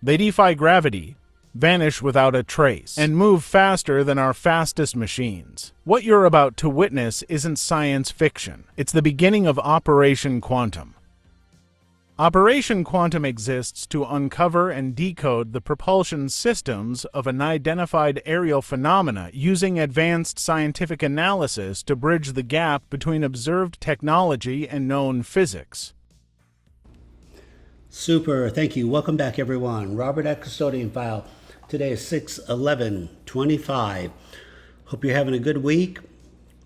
They defy gravity, vanish without a trace, and move faster than our fastest machines. What you're about to witness isn't science fiction. It's the beginning of Operation Quantum. Operation Quantum exists to uncover and decode the propulsion systems of unidentified aerial phenomena using advanced scientific analysis to bridge the gap between observed technology and known physics. Super, thank you. Welcome back, everyone. Robert at Custodian File. Today is 6/11/25. Hope you're having a good week.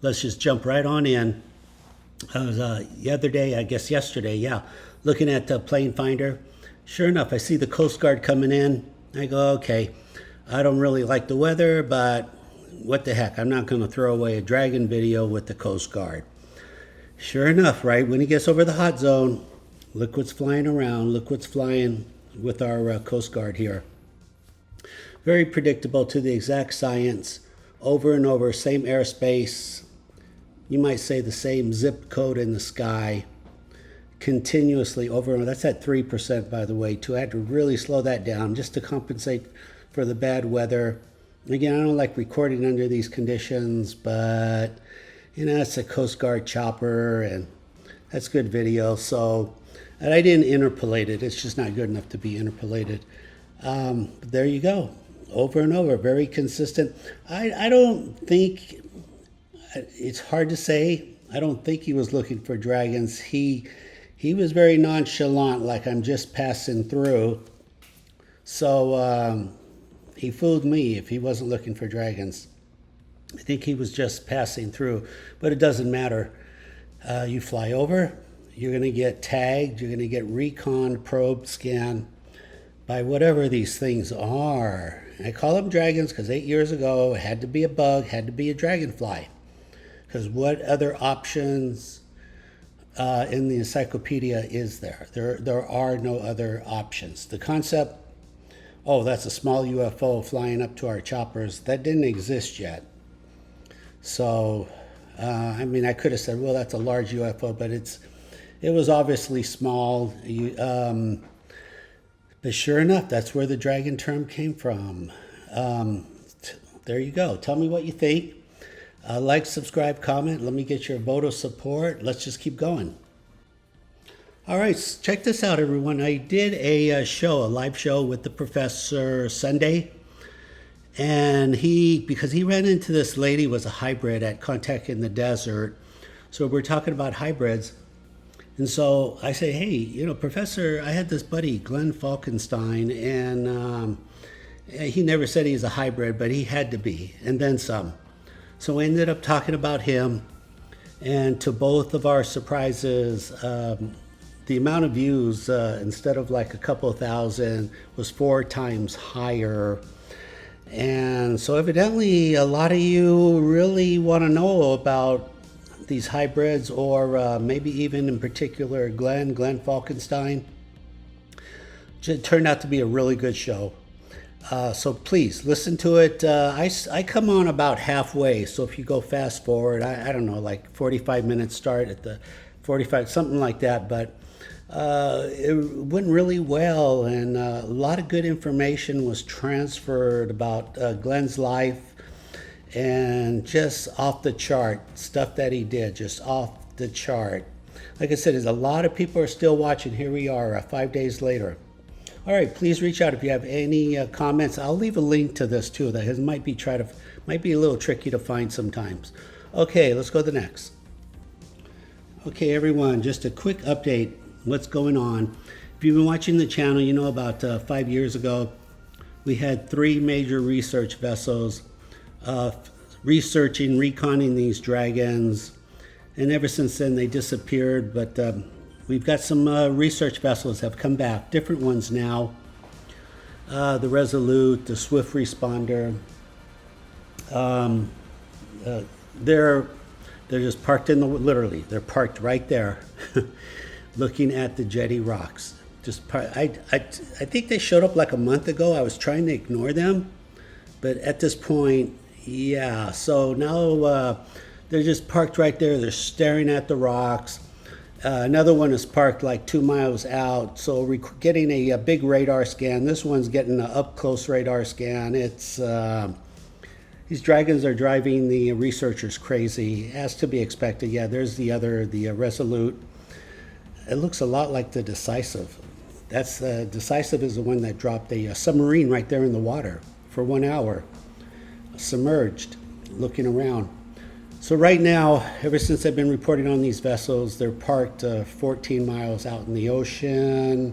Let's just jump right on in. I was yesterday, looking at the plane finder. Sure enough, I see the Coast Guard coming in. I go, okay, I don't really like the weather, but what the heck, I'm not going to throw away a dragon video with the Coast Guard. Sure enough, right when he gets over the hot zone, look what's flying around, look what's flying with our Coast Guard here. Very predictable to the exact science, over and over, same airspace, you might say the same zip code in the sky, continuously over and over. That's at 3%, by the way, too. I had to really slow that down just to compensate for the bad weather. Again, I don't like recording under these conditions, but, it's a Coast Guard chopper, and that's good video. So, and I didn't interpolate it. It's just not good enough to be interpolated. But there you go. Over and over, very consistent. I don't think, it's hard to say. I don't think he was looking for dragons. He was very nonchalant, like I'm just passing through. So he fooled me if he wasn't looking for dragons. I think he was just passing through, but it doesn't matter. You fly over, you're going to get tagged, you're going to get recon, probe, scan by whatever these things are. I call them dragons because 8 years ago it had to be a bug, had to be a dragonfly. Because what other options in the encyclopedia is there? There are no other options. The concept, oh, that's a small UFO flying up to our choppers, that didn't exist yet. So, I could have said, well, that's a large UFO, but it was obviously small. But sure enough, that's where the dragon term came from. There you go. Tell me what you think. Like, subscribe, comment. Let me get your vote of support. Let's just keep going. All right, check this out, everyone. I did a live show with the professor Sunday. And because he ran into this lady, was a hybrid at Contact in the Desert. So we're talking about hybrids. And so I say, hey, Professor, I had this buddy, Glenn Falkenstein, and he never said he's a hybrid, but he had to be, and then some. So we ended up talking about him, and to both of our surprises, the amount of views, instead of like a couple of thousand, was 4 times higher. And so evidently a lot of you really want to know about these hybrids, or maybe even in particular Glenn Falkenstein. It turned out to be a really good show. So please listen to it. I come on about halfway, so if you go fast forward, I don't know, like 45 minutes start at the 45, something like that, but it went really well, and a lot of good information was transferred about Glenn's life, and just off the chart stuff that he did, just off the chart. Like I said, there's a lot of people are still watching. Here we are 5 days later. All right, please reach out if you have any comments. I'll leave a link to this too. That might be a little tricky to find sometimes. Okay, let's go to the next. Okay, everyone, just a quick update. What's going on? If you've been watching the channel, you know about 5 years ago, we had 3 major research vessels researching, reconning these dragons, and ever since then they disappeared. But we've got some research vessels have come back, different ones now. The Resolute, the Swift Responder. They're just parked literally, they're parked right there, looking at the jetty rocks. I think they showed up like a month ago. I was trying to ignore them, but at this point, yeah. So now they're just parked right there. They're staring at the rocks. Another one is parked like 2 miles out, so we're getting a big radar scan. This one's getting an up-close radar scan. These dragons are driving the researchers crazy, as to be expected. Yeah, there's the other, the Resolute. It looks a lot like the Decisive. That's Decisive is the one that dropped a submarine right there in the water for 1 hour, submerged, looking around. So right now, ever since I've been reporting on these vessels, they're parked 14 miles out in the ocean,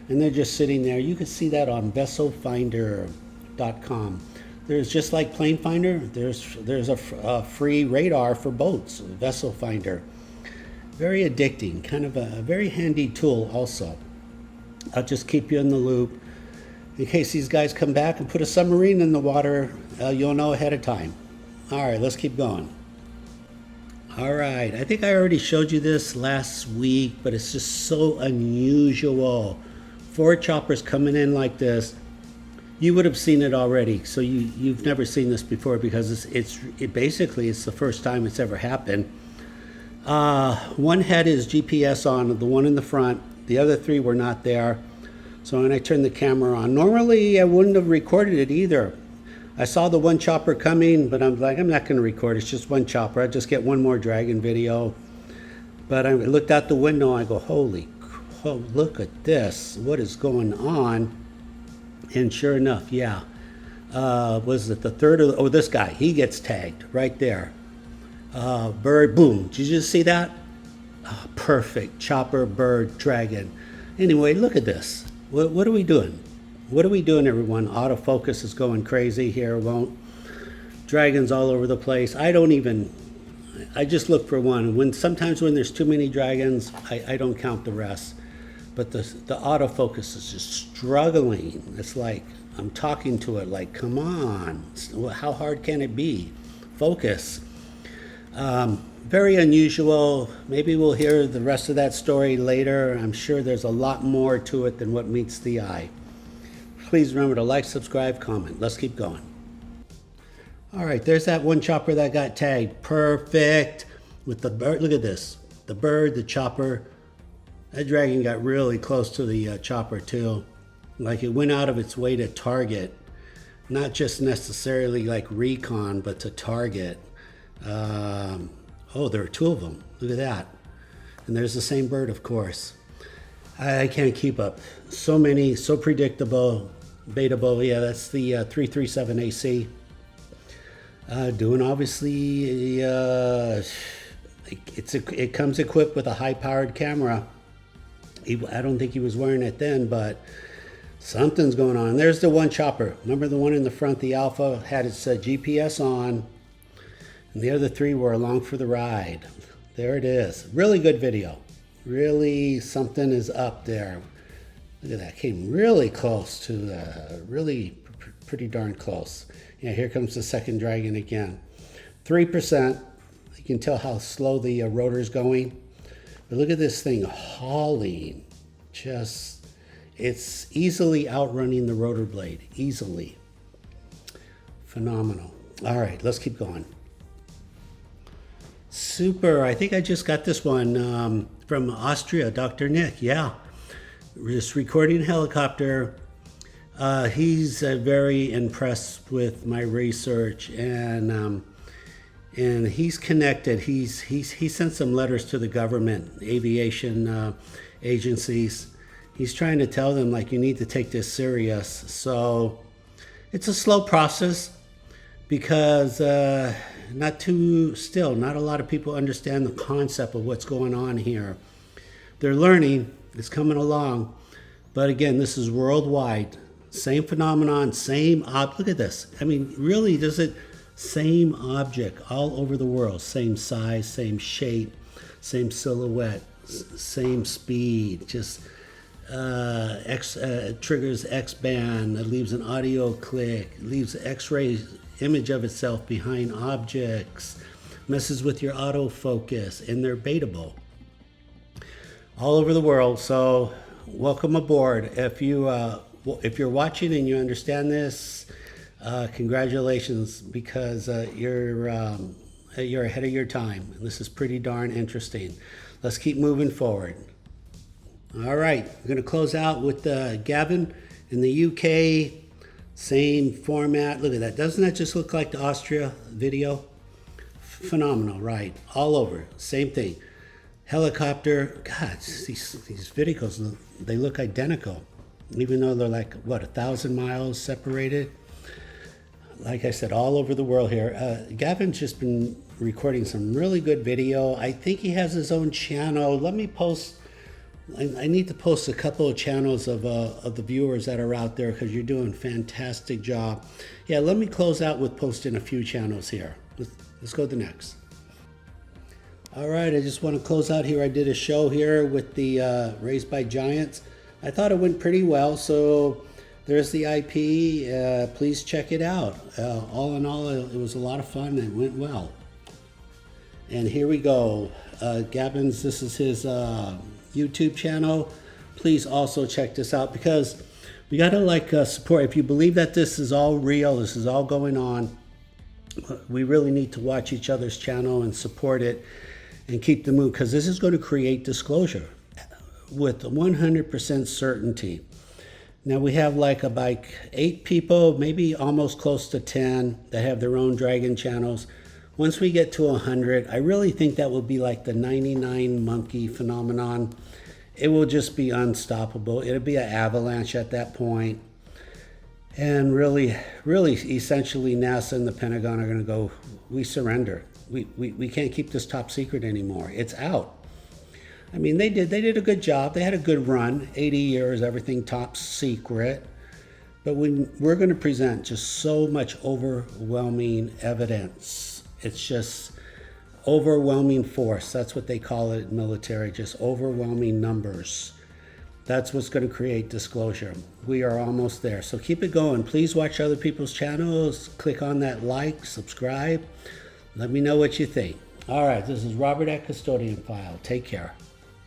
and they're just sitting there. You can see that on vesselfinder.com. There's, just like Plane Finder, there's a free radar for boats, Vessel Finder. Very addicting, kind of a very handy tool also. I'll just keep you in the loop. In case these guys come back and put a submarine in the water, you'll know ahead of time. All right, let's keep going. All right, I think I already showed you this last week, but it's just so unusual. 4 choppers coming in like this. You would have seen it already, so you've never seen this before, because it basically it's the first time it's ever happened. One had his GPS on, the one in the front. The other 3 were not there. So when I turned the camera on, normally I wouldn't have recorded it either. I saw the one chopper coming, but I'm like, I'm not going to record. It's just one chopper. I'll just get one more dragon video. But I looked out the window. I go, look at this. What is going on? And sure enough, yeah. Was it the third? This guy. He gets tagged right there. Bird, boom. Did you just see that? Oh, perfect. Chopper, bird, dragon. Anyway, look at this. What are we doing? What are we doing, everyone? Autofocus is going crazy here. Won't. Dragons all over the place. I just look for one. Sometimes when there's too many dragons, I don't count the rest. But the autofocus is just struggling. It's like I'm talking to it like, come on. How hard can it be? Focus. Very unusual. Maybe we'll hear the rest of that story later. I'm sure there's a lot more to it than what meets the eye. Please remember to like, subscribe, comment. Let's keep going. All right, there's that one chopper that got tagged. Perfect. With the bird. Look at this. The bird, the chopper. That dragon got really close to the chopper too. Like it went out of its way to target. Not just necessarily like recon, but to target. There are 2 of them. Look at that. And there's the same bird, of course. I can't keep up. So many, so predictable, baitable. Yeah, that's the 337 AC. Doing obviously, it comes equipped with a high-powered camera. I don't think he was wearing it then, but something's going on. There's the one chopper. Remember the one in the front, the Alpha, had its GPS on, and the other 3 were along for the ride. There it is. Really good video. Really, something is up there. Look at that. Came really close to, pretty darn close. Yeah, here comes the second dragon again. 3%. You can tell how slow the rotor's going. But look at this thing hauling. It's easily outrunning the rotor blade. Easily. Phenomenal. All right, let's keep going. Super. I think I just got this one from Austria, Dr. Nick. Yeah. Just recording helicopter. He's very impressed with my research, and he's connected. He sent some letters to the government, aviation agencies. He's trying to tell them, like, you need to take this serious. So it's a slow process because not a lot of people understand the concept of what's going on here. They're learning, it's coming along. But again, this is worldwide. Same phenomenon, look at this. I mean, really, same object all over the world. Same size, same shape, same silhouette, same speed. Just triggers X-band, it leaves an audio click, leaves X-ray image of itself behind objects, messes with your autofocus, and they're baitable all over the world. So welcome aboard. If you're watching and you understand this, congratulations, because you're ahead of your time. This is pretty darn interesting. let's keep moving forward. All right, we're going to close out with Gavin in the UK. Same format. Look at that. Doesn't that just look like the Austria video? Phenomenal, right? All over. Same thing. Helicopter. God, these videos, they look identical. Even though they're like, what, 1,000 miles separated? Like I said, all over the world here. Gavin's just been recording some really good video. I think he has his own channel. Let me post. I need to post a couple of channels of the viewers that are out there, because you're doing a fantastic job. Yeah, let me close out with posting a few channels here. Let's go to the next. All right, I just want to close out here. I did a show here with the Raised by Giants. I thought it went pretty well, so there's the IP. Please check it out. All in all, it was a lot of fun and it went well. And here we go. Gavin's, this is his YouTube channel. Please also check this out, because we got to support. If you believe that this is all real, this is all going on, we really need to watch each other's channel and support it and keep the mood, because this is going to create disclosure with 100% certainty. Now we have like 8 people, maybe almost close to 10, that have their own dragon channels. Once we get to 100, I really think that will be like the 99 monkey phenomenon. It will just be unstoppable. It'll be an avalanche at that point. And really, essentially, NASA and the Pentagon are going to go, we surrender. We can't keep this top secret anymore. It's out. I mean, they did a good job. They had a good run, 80 years, everything top secret. But we're going to present just so much overwhelming evidence. It's just overwhelming force. That's what they call it in military, just overwhelming numbers. That's what's going to create disclosure. We are almost there. So keep it going. Please watch other people's channels. Click on that like, subscribe. Let me know what you think. All right, this is Robert at Custodian File. Take care.